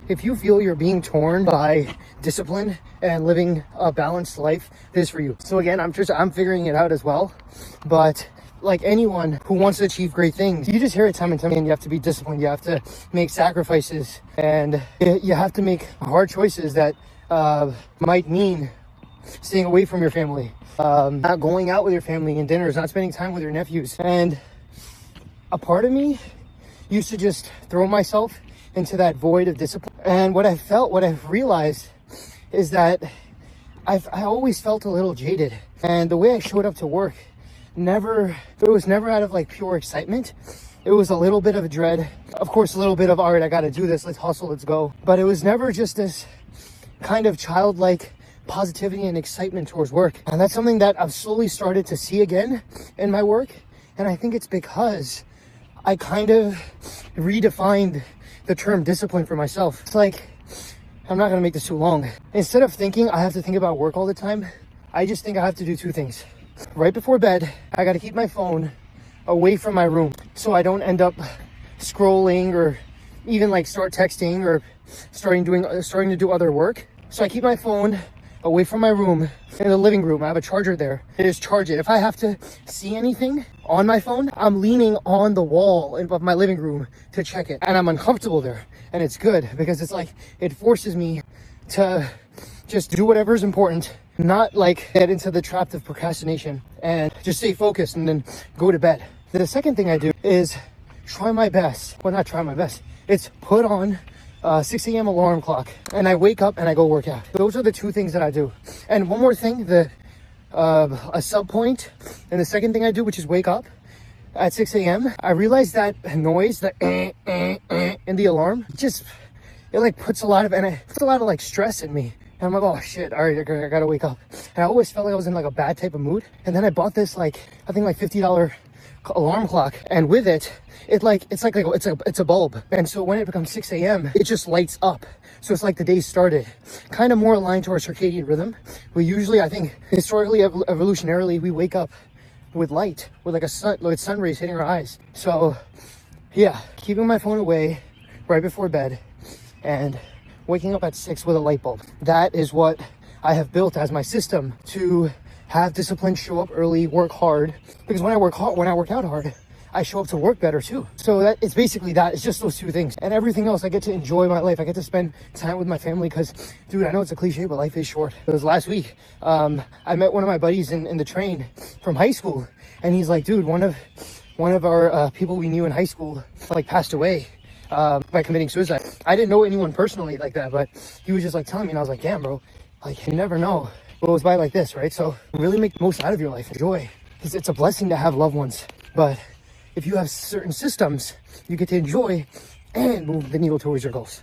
if you feel you're being torn by discipline and living a balanced life, this is for you. So again, I'm figuring it out as well. But like anyone who wants to achieve great things, you just hear it time and time again. You have to be disciplined. You have to make sacrifices, and you have to make hard choices that might mean staying away from your family, not going out with your family and dinners, not spending time with your nephews. And a part of me used to just throw myself into that void of discipline. And what I've realized is that I always felt a little jaded. And the way I showed up to work, it was never out of like pure excitement. It was a little bit of a dread. Of course, a little bit of, all right, I got to do this. Let's hustle. Let's go. But it was never just this kind of childlike positivity and excitement towards work. And that's something that I've slowly started to see again in my work. And I think it's because I kind of redefined the term discipline for myself. It's like, I'm not going to make this too long. Instead of thinking I have to think about work all the time, I just think I have to do two things. Right before bed, I got to keep my phone away from my room so I don't end up scrolling or even like start texting or starting to do other work. So I keep my phone away from my room in the living room. I have a charger there. I just charge it. If I have to see anything on my phone, I'm leaning on the wall of my living room to check it. And I'm uncomfortable there. And it's good because it's like, it forces me to just do whatever is important, not like get into the trap of procrastination, and just stay focused and then go to bed. The second thing I do is try my best. Well, not try my best. It's put on 6 a.m. alarm clock, and I wake up and I go work out. Those are the two things that I do. And one more thing, a sub point, and the second thing I do, which is wake up at 6 a.m. I realize that noise, the in the alarm, it like puts a lot of like stress in me. And I'm like, oh shit, all right, I gotta wake up. And I always felt like I was in like a bad type of mood. And then I bought this I think $50 alarm clock, and with it, it's a bulb. And so when it becomes 6 a.m., it just lights up. So it's like the day started, kind of more aligned to our circadian rhythm. We usually, I think, historically, evolutionarily, we wake up with light, with with sun rays hitting our eyes. So yeah, keeping my phone away right before bed and waking up at 6 with a light bulb. That is what I have built as my system to have discipline, show up early, work hard. Because when I work out hard, I show up to work better too. So it's basically that. It's just those two things. And everything else, I get to enjoy my life. I get to spend time with my family because, dude, I know it's a cliche, but life is short. It was last week. I met one of my buddies in the train from high school. And he's like, dude, one of our people we knew in high school passed away by committing suicide. I didn't know anyone personally like that, but he was just like telling me, and I was like, damn, bro, you never know what goes by like this, right? So really make the most out of your life. Enjoy. It's a blessing to have loved ones, but if you have certain systems, you get to enjoy and move the needle towards your goals.